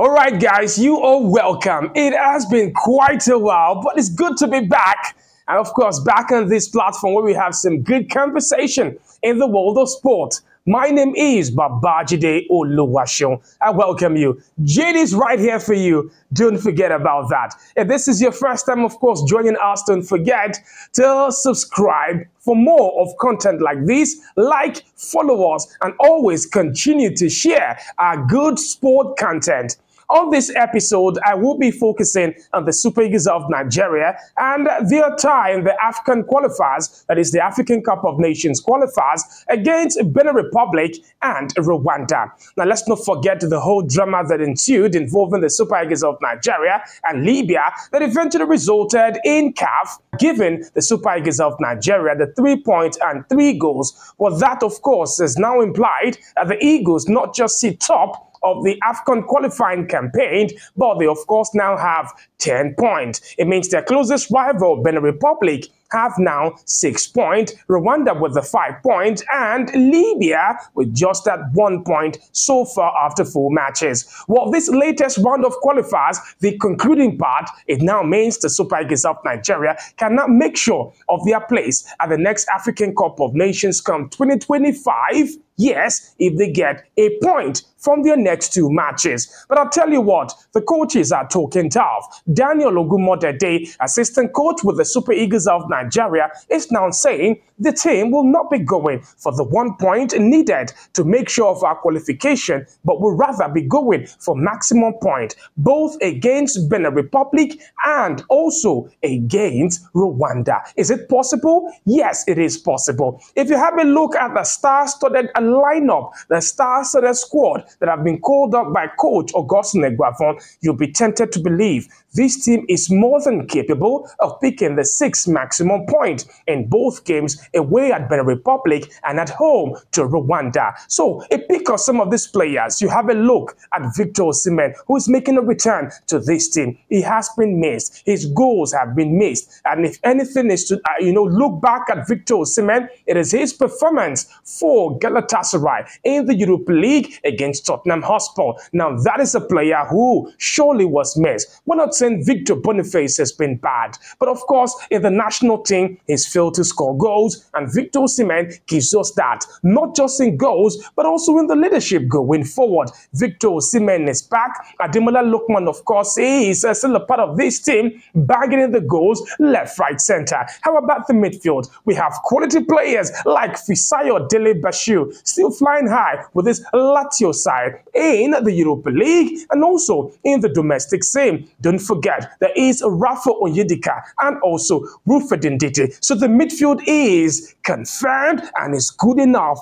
All right, guys, you are welcome. It has been quite a while, but it's good to be back. And of course, back on this platform where we have some good conversation in the world of sport. My name is Babajide Oluwaseun. I welcome you. Jade is right here for you. Don't forget about that. If this is your first time, of course, joining us, don't forget to subscribe for more of content like this. Like, follow us, and always continue to share our good sport content. On this episode, I will be focusing on the Super Eagles of Nigeria and their tie in the AFCON qualifiers, that is the African Cup of Nations qualifiers, against Benin Republic and Rwanda. Now, let's not forget the whole drama that ensued involving the Super Eagles of Nigeria and Libya that eventually resulted in CAF giving the Super Eagles of Nigeria the 3 points and 3 goals. Well, that, of course, is now implied that the Eagles not just sit top of the AFCON qualifying campaign, but they of course now have 10 points. It means their closest rival, Benin Republic, have now 6 points, Rwanda with the 5 points, and Libya with just that 1 point so far after 4 matches. Well, this latest round of qualifiers, the concluding part, it now means the Super Eagles of Nigeria cannot make sure of their place at the next African Cup of Nations come 2025. Yes, if they get a point from their next 2 matches. But I'll tell you what, the coaches are talking tough. Daniel Ogumodede, assistant coach with the Super Eagles of Nigeria, is now saying the team will not be going for the 1 point needed to make sure of our qualification, but will rather be going for maximum point, both against Benin Republic and also against Rwanda. Is it possible? Yes, it is possible. If you have a look at the star-studded lineup, the star-studded squad that have been called up by coach Godswill, you'll be tempted to believe this team is more than capable of picking the 6 maximum point in both games away at Benin Republic and at home to Rwanda. So a pick of some of these players, you have a look at Victor Osimhen, who is making a return to this team. He has been missed. His goals have been missed. And if anything is to, look back at Victor Osimhen, it is his performance for Galatasaray in the Europa League against Tottenham Hotspur. Now, that is a player who surely was missed. We're not saying Victor Boniface has been bad, but of course, in the national team, he's failed to score goals, and Victor Osimhen gives us that, not just in goals, but also in the leadership going forward. Victor Osimhen is back. Ademola Lookman, of course, is still a part of this team, bagging in the goals left, right, center. How about the midfield? We have quality players like Fisayo Dele Bashiru, still flying high with his Lazio side in the Europa League and also in the domestic scene. Don't forget, there is Rafa Onyedika and also Wilfred Ndidi. So the midfield is confirmed and is good enough.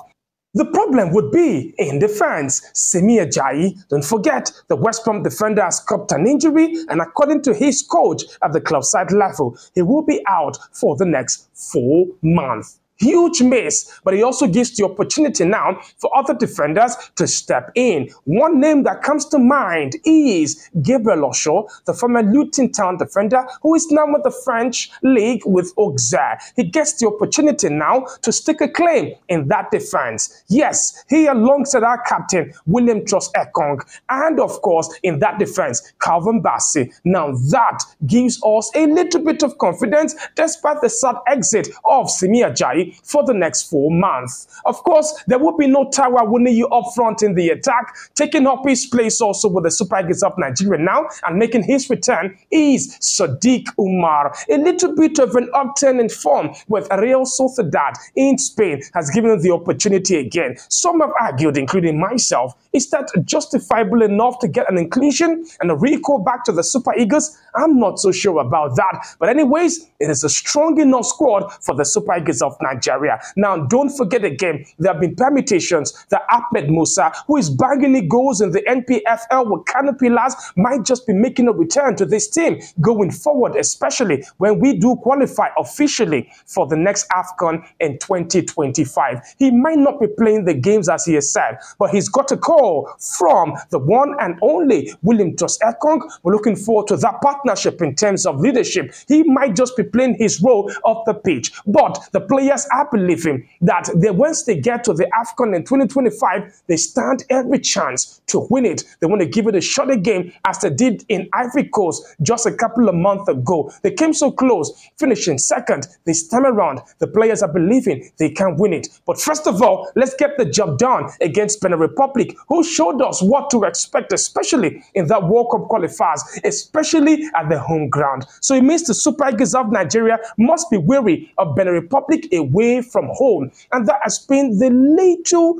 The problem would be in defense. Semi Ajayi, don't forget, the West Brom defender has copped an injury, and according to his coach at the club side level, he will be out for the next 4 months. Huge miss, but he also gives the opportunity now for other defenders to step in. One name that comes to mind is Gabriel Osho, the former Luton Town defender, who is now with the French league with Auxerre. He gets the opportunity now to stake a claim in that defense. Yes, he alongside our captain, William Trust Ekong, and of course, in that defense, Calvin Bassey. Now that gives us a little bit of confidence despite the sad exit of Semi Ajayi for the next 4 months. Of course, there will be no Tawa Wuniyu up front in the attack. Taking up his place also with the Super Eagles of Nigeria now and making his return is Sadiq Umar. A little bit of an upturn in form with Real Sociedad in Spain has given him the opportunity again. Some have argued, including myself, is that justifiable enough to get an inclusion and a recall back to the Super Eagles? I'm not so sure about that. But anyways, it is a strong enough squad for the Super Eagles of Nigeria. Now, don't forget again, there have been permutations that Ahmed Musa, who is banging goals in the NPFL with Kano Pillars, might just be making a return to this team going forward, especially when we do qualify officially for the next AFCON in 2025. He might not be playing the games as he has said, but he's got a call from the one and only William Trust Ekong. We're looking forward to that partnership in terms of leadership. He might just be playing his role off the pitch, but the players players are believing that once they get to the AFCON in 2025, they stand every chance to win it. They want to give it a shot again as they did in Ivory Coast just a couple of months ago. They came so close, finishing second this time around. The players are believing they can win it. But first of all, let's get the job done against Benin Republic, who showed us what to expect, especially in that World Cup qualifiers, especially at the home ground. So it means the Super Eagles of Nigeria must be wary of Benin Republic away from home. And that has been the little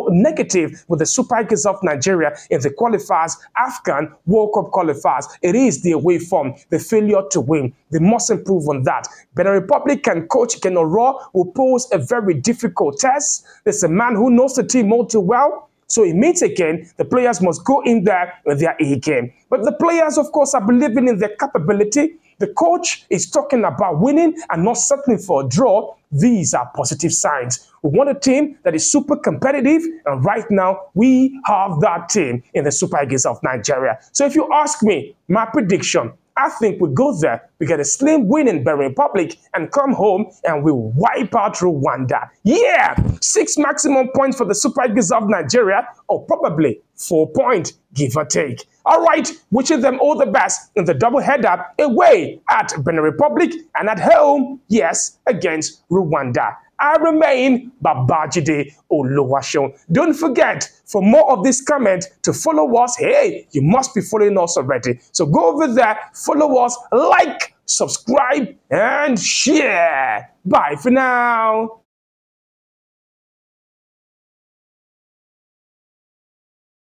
negative with the Super Eagles of Nigeria in the qualifiers, AFCON World Cup qualifiers. It is the away form, the failure to win. They must improve on that. Benin Republic and coach Ken Oro will pose a very difficult test. There's a man who knows the team all too well. So it means again, the players must go in there with their A game. But the players, of course, are believing in their capability. The coach is talking about winning and not settling for a draw. These are positive signs. We want a team that is super competitive, and right now we have that team in the Super Eagles of Nigeria. So if you ask me, my prediction, I think we go there, we get a slim win in Benin Republic, and come home and we wipe out Rwanda. Yeah! 6 maximum points for the Super Eagles of Nigeria, or probably 4 points, give or take. All right, wishing them all the best in the double-header away at Benin Republic and at home, yes, against Rwanda. I remain Babajide Oluwaseun. Don't forget, for more of this comment, to follow us. Hey, you must be following us already. So go over there, follow us, like, subscribe, and share. Bye for now.